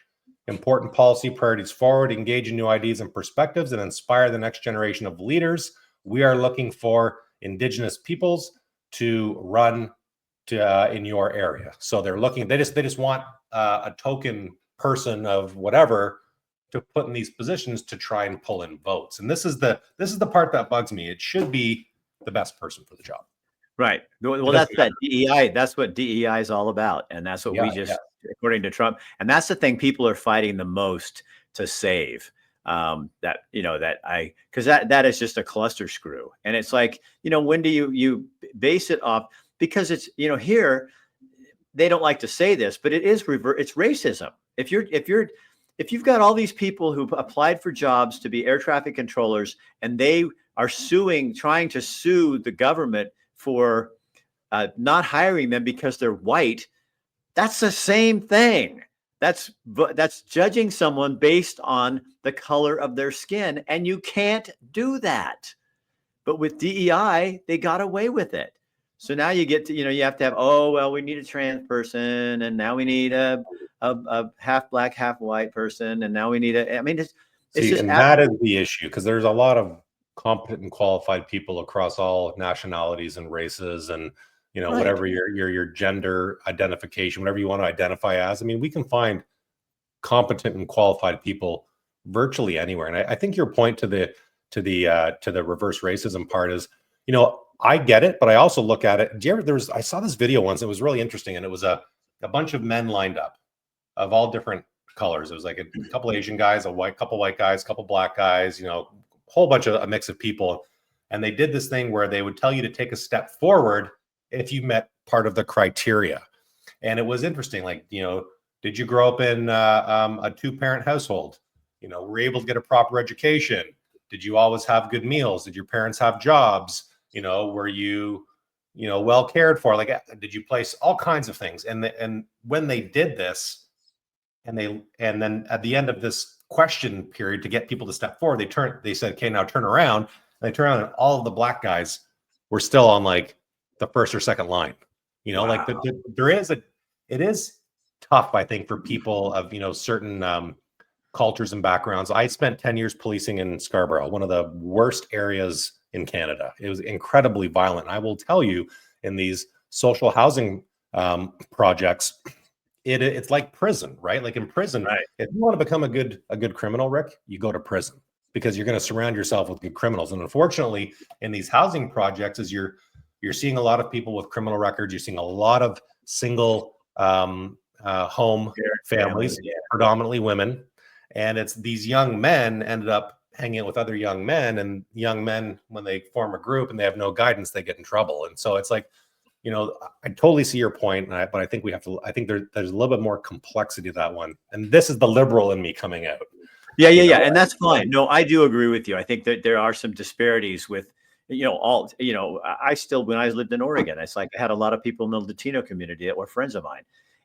important policy priorities forward, engage in new ideas and perspectives, and inspire the next generation of leaders. We are looking for Indigenous peoples to run in your area. So they're looking. They just want a token person of whatever to put in these positions to try and pull in votes. And this is the part that bugs me. It should be the best person for the job. Right. Well, that's that DEI. That's what DEI is all about. And that's what according to Trump. And that's the thing people are fighting the most to save. Because that is just a cluster screw. And it's like, when do you base it off? Because it's, here, they don't like to say this, but it is it's racism. If you've got all these people who applied for jobs to be air traffic controllers, and they are trying to sue the government for not hiring them because they're white, that's the same thing. That's judging someone based on the color of their skin, and you can't do that. But with DEI, they got away with it. So now you get to, you have to have, we need a trans person, and now we need a half black, half white person, and now we need that is the issue, because there's a lot of competent and qualified people across all nationalities and races, and whatever your gender identification, whatever you want to identify as. I mean, we can find competent and qualified people virtually anywhere. And I think your point to the reverse racism part is, I get it, but I also look at it. I saw this video once. It was really interesting, and it was a bunch of men lined up of all different colors. It was like a couple of Asian guys, couple white guys, couple black guys, whole bunch of a mix of people. And they did this thing where they would tell you to take a step forward if you met part of the criteria. And it was interesting. Like, did you grow up in a two-parent household? Were you able to get a proper education? Did you always have good meals? Did your parents have jobs? Were you, well cared for? Like, did you place all kinds of things? And when they did this, and then at the end of this question period to get people to step forward, they said, okay, now turn around. And they turned around, and all of the black guys were still on like the first or second line. Wow. It is tough, I think, for people of, certain cultures and backgrounds. I spent 10 years policing in Scarborough, one of the worst areas in Canada. It was incredibly violent. I will tell you, in these social housing projects, it's like prison, right? Like in prison, if you want to become a good criminal, Rick, you go to prison, because you're going to surround yourself with good criminals. And unfortunately, in these housing projects, as you're seeing a lot of people with criminal records, you're seeing a lot of single home families, predominantly women. And it's these young men ended up hanging out with other young men, and young men, when they form a group and they have no guidance, they get in trouble. And so it's like, I totally see your point, but I think I think there's a little bit more complexity to that one. And this is the liberal in me coming out. Yeah. And that's fine. No, I do agree with you. I think that there are some disparities with, I still, when I lived in Oregon, it's like I had a lot of people in the Latino community that were friends of mine.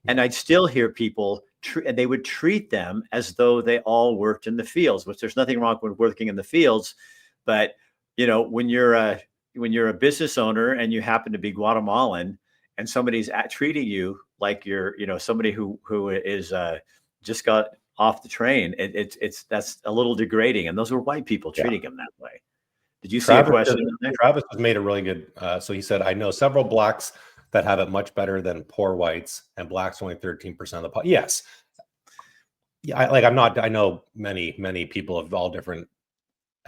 And I'd still hear people, and they would treat them as though they all worked in the fields, which there's nothing wrong with working in the fields. But, when you're when you're a business owner and you happen to be Guatemalan and somebody's treating you like you're, somebody who is just got off the train, that's a little degrading. And those were white people treating him that way. Did you see a question? Travis has made a really good. So he said, I know several blacks that have it much better than poor whites, and blacks only 13% of the population. Yes. Yeah, I know many people of all different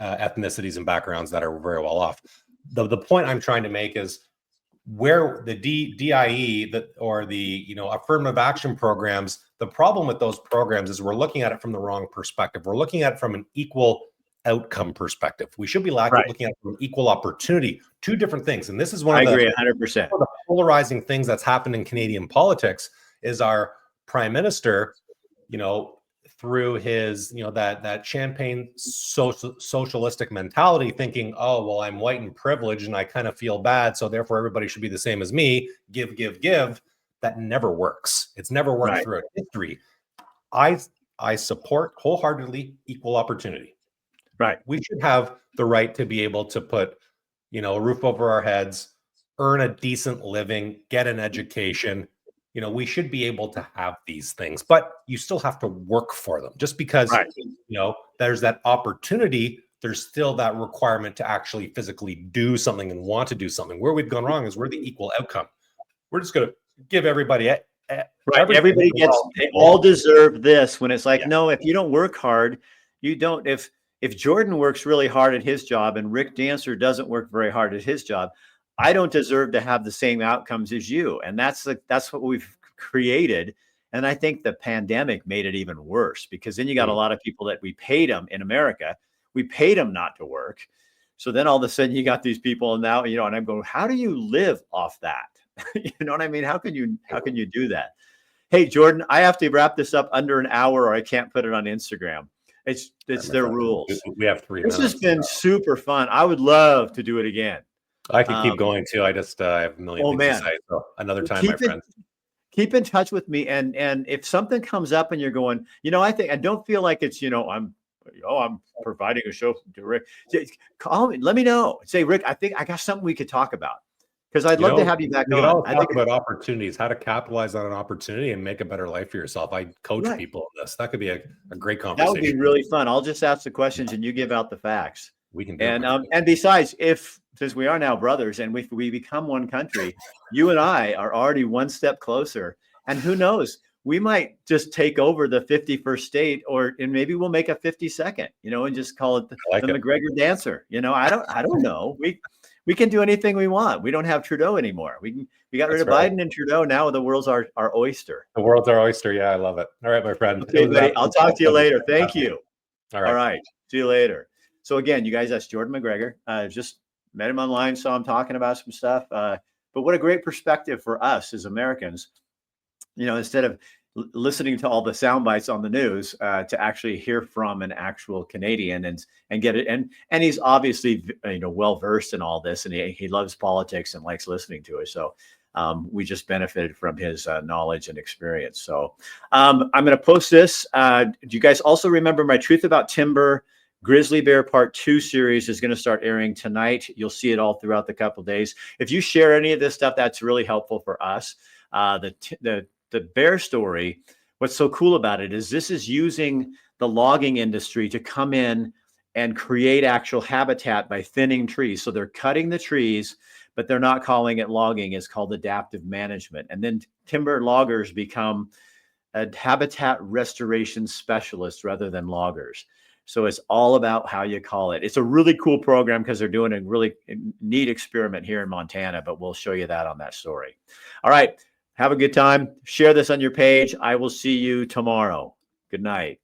ethnicities and backgrounds that are very well off. The point I'm trying to make is where the DIE or the affirmative action programs, the problem with those programs is we're looking at it from the wrong perspective. We're looking at it from an equal outcome perspective. We should be looking at it from equal opportunity. Two different things. And this is I agree 100%. One of the polarizing things that's happened in Canadian politics is our prime minister, through his, that champagne socialistic mentality, thinking, oh, well, I'm white and privileged and I kind of feel bad, so therefore everybody should be the same as me. Give. That never works. It's never worked throughout history. I support wholeheartedly equal opportunity. Right. We should have the right to be able to put, a roof over our heads, earn a decent living, get an education. We should be able to have these things, but you still have to work for them. Just because, there's that opportunity, there's still that requirement to actually physically do something and want to do something. Where we've gone wrong is we're the equal outcome. We're just going to give everybody everybody gets, they all deserve this, when it's like, no, if you don't work hard, you don't. If Jordan works really hard at his job and Rick Dancer doesn't work very hard at his job, I don't deserve to have the same outcomes as you. And that's what we've created. And I think the pandemic made it even worse, because then you got a lot of people that we paid them in America. We paid them not to work. So then all of a sudden you got these people, and now, and I'm going, how do you live off that? You know what I mean? How can you do that? Hey, Jordan, I have to wrap this up under an hour or I can't put it on Instagram. It's their rules. We have 3 minutes. This has been super fun. I would love to do it again. I could keep going too. I just have a million things to say. So another time, my friend. Keep in touch with me, and if something comes up and you're going, I think I don't feel like it's, I'm providing a show to Rick. Call me, let me know. Say, Rick, I think I got something we could talk about, because I'd love to have you back on. I talk about opportunities, how to capitalize on an opportunity and make a better life for yourself. I coach people on this. That could be a great conversation. That would be really fun. I'll just ask the questions and you give out the facts. We can do and besides, since we are now brothers and we become one country, you and I are already one step closer. And who knows, we might just take over the 51st state, and maybe we'll make a 52nd, and just call it the McGregor Dancer. I don't know. We can do anything we want. We don't have Trudeau anymore. We got rid of Biden and Trudeau. Now the world's our oyster. The world's our oyster. Yeah, I love it. All right, my friend. Okay, buddy. I'll talk to you later. Thank you. All right. See you later. So again, you guys, that's Jordan McGregor. Just met him online, saw him talking about some stuff. But what a great perspective for us as Americans, instead of listening to all the sound bites on the news, to actually hear from an actual Canadian and get it. And he's obviously, well-versed in all this, and he loves politics and likes listening to it. So we just benefited from his knowledge and experience. So I'm going to post this. Do you guys also remember my Truth About Timber Grizzly Bear Part 2 series is going to start airing tonight. You'll see it all throughout the couple of days. If you share any of this stuff, that's really helpful for us. The bear story, what's so cool about it is this is using the logging industry to come in and create actual habitat by thinning trees. So they're cutting the trees, but they're not calling it logging. It's called adaptive management. And then timber loggers become a habitat restoration specialist rather than loggers. So it's all about how you call it. It's a really cool program because they're doing a really neat experiment here in Montana, but we'll show you that on that story. All right. Have a good time. Share this on your page. I will see you tomorrow. Good night.